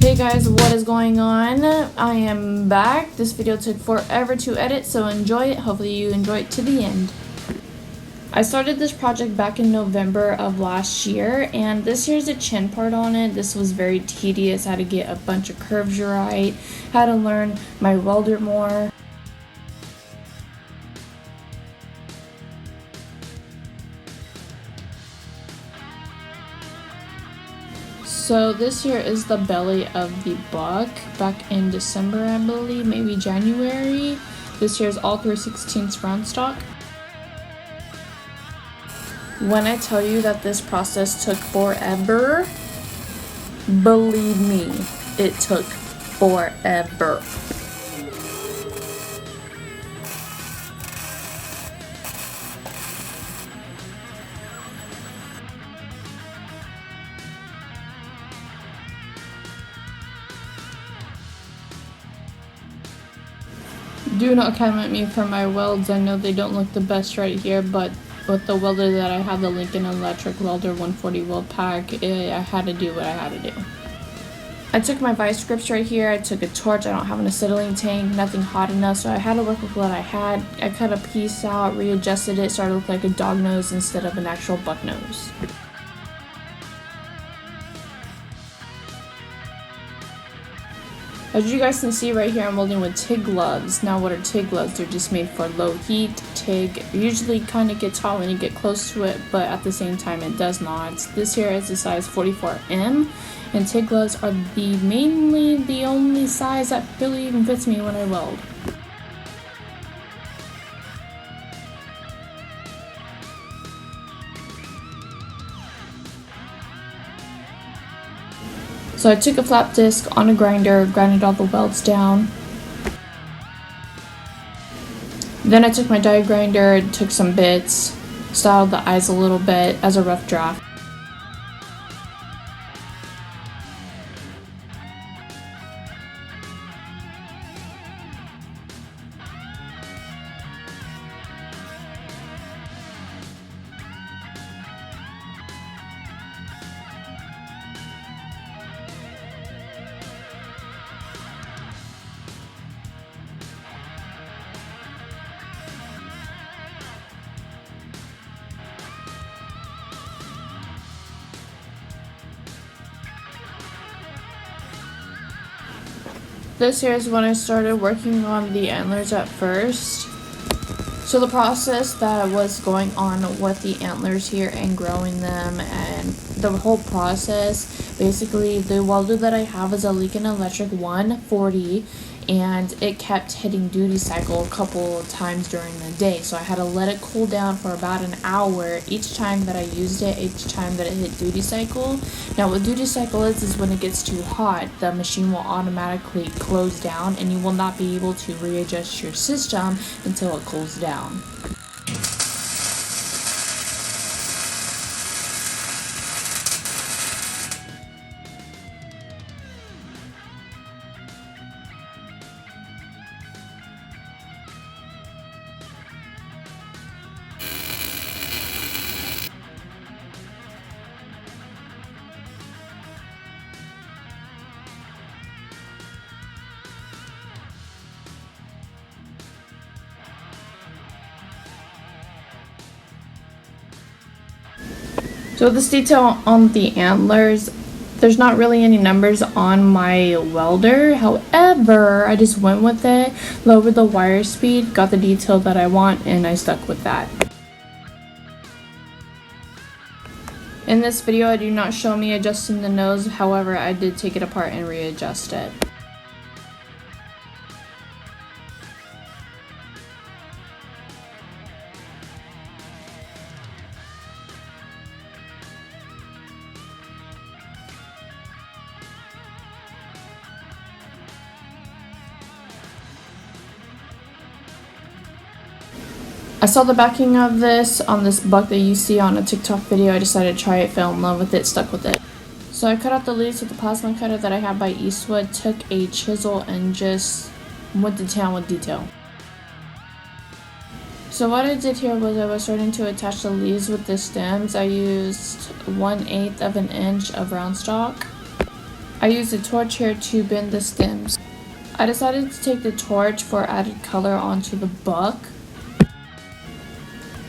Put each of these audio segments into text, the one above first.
Hey guys, what is going on? I am back. This video took forever to edit, so enjoy it. Hopefully you enjoy it to the end. I started this project back in November of last year, and this here's a chin part on it. This was very tedious. I had to get a bunch of curves right, had to learn my welder more. So this here is the belly of the buck back in December, I believe, maybe January. This here is all 3/16 round stock. When I tell you that this process took forever, believe me, it took forever. Do not come at me for my welds. I know they don't look the best right here, but with the welder that I have, the Lincoln Electric Welder 140 weld pack, I had to do what I had to do. I took my vice grips right here. I took a torch. I don't have an acetylene tank, nothing hot enough, so I had to work with what I had. I cut a piece out, readjusted it, started to look like a dog nose instead of an actual buck nose. As you guys can see right here, I'm welding with TIG gloves. Now what are TIG gloves? They're just made for low heat. TIG usually kind of gets hot when you get close to it, but at the same time it does not. This here is the size 44M, and TIG gloves are mainly the only size that really even fits me when I weld. So I took a flap disc on a grinder, grinded all the welds down. Then I took my die grinder, took some bits, styled the eyes a little bit as a rough draft. This here is when I started working on the antlers at first. So the process that was going on with the antlers here and growing them and the whole process, basically the welder that I have is a Lincoln Electric 140, and it kept hitting duty cycle a couple of times during the day. So I had to let it cool down for about an hour each time that I used it, each time that it hit duty cycle. Now what duty cycle is when it gets too hot, the machine will automatically close down and you will not be able to readjust your system until it cools down. So this detail on the antlers, there's not really any numbers on my welder. However, I just went with it, lowered the wire speed, got the detail that I want, and I stuck with that. In this video, I do not show me adjusting the nose. However, I did take it apart and readjust it. I saw the backing of this on this buck that you see on a TikTok video. I decided to try it, fell in love with it, stuck with it. So I cut out the leaves with the plasma cutter that I have by Eastwood, took a chisel and just went to town with detail. So what I did here was I was starting to attach the leaves with the stems. I used 1/8 of an inch of round stock. I used a torch here to bend the stems. I decided to take the torch for added color onto the buck,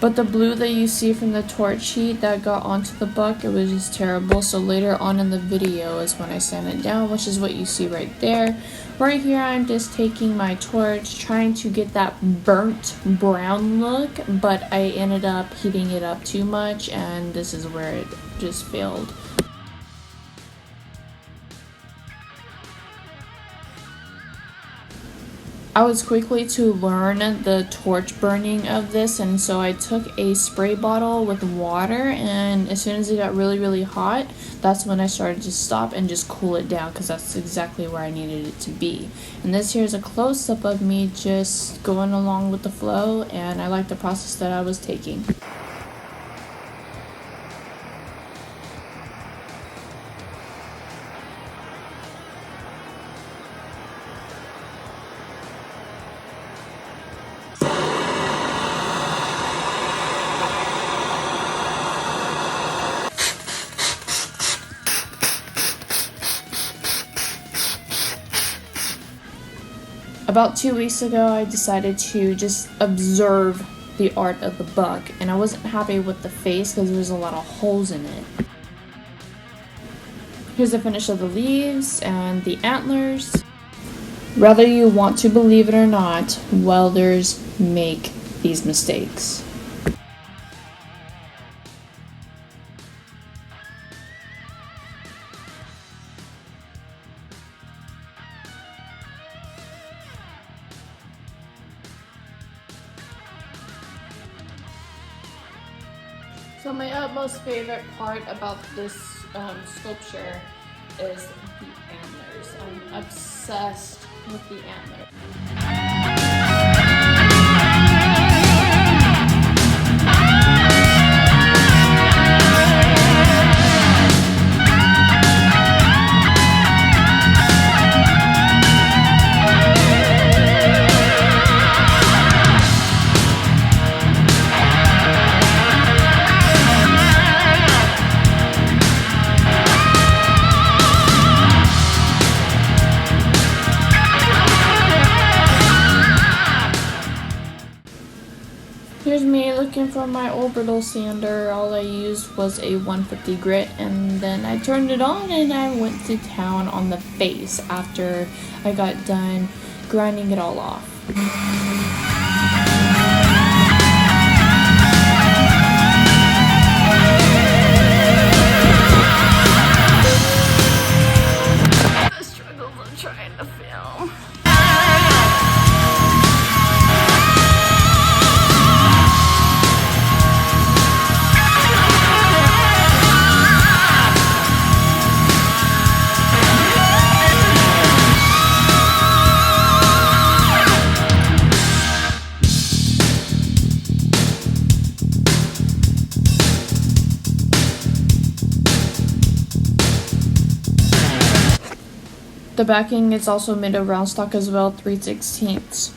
but the blue that you see from the torch heat that got onto the buck, it was just terrible. So later on in the video is when I sand it down, which is what you see right there. Right here, I'm just taking my torch, trying to get that burnt brown look, but I ended up heating it up too much, and this is where it just failed. I was quickly to learn the torch burning of this, and so I took a spray bottle with water, and as soon as it got really hot, that's when I started to stop and just cool it down, because that's exactly where I needed it to be. And this here is a close-up of me just going along with the flow, and I like the process that I was taking. About 2 weeks ago, I decided to just observe the art of the buck, and I wasn't happy with the face because there was a lot of holes in it. Here's the finish of the leaves and the antlers. Whether you want to believe it or not, welders make these mistakes. So my utmost favorite part about this sculpture is the antlers. I'm obsessed with the antlers. Here's me looking for my orbital sander. All I used was a 150 grit, and then I turned it on and I went to town on the face after I got done grinding it all off. The struggles of trying to film. The backing is also made of round stock as well, 3/16.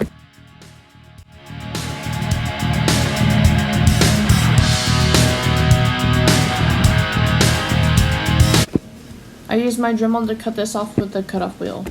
I used my Dremel to cut this off with the cutoff wheel.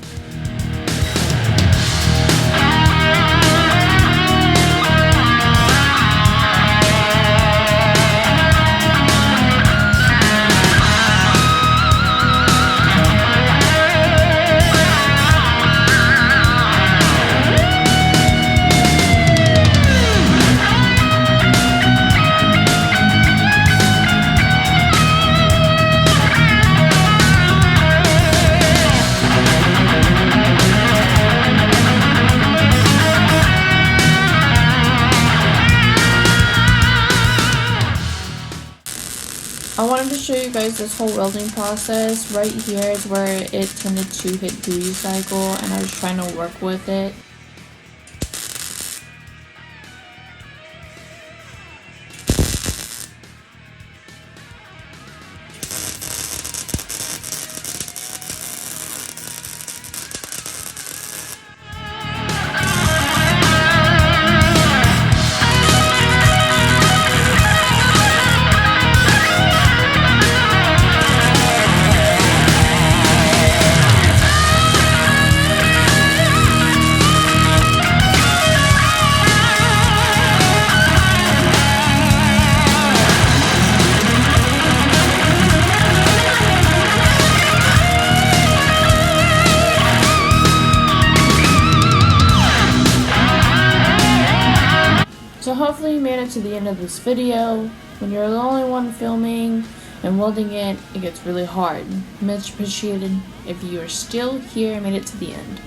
I wanted to show you guys this whole welding process. Right here is where it tended to hit duty cycle, and I was trying to work with it. hopefully you made it to the end of this video. When you're the only one filming and welding it, it gets really hard. Much appreciated if you are still here and made it to the end.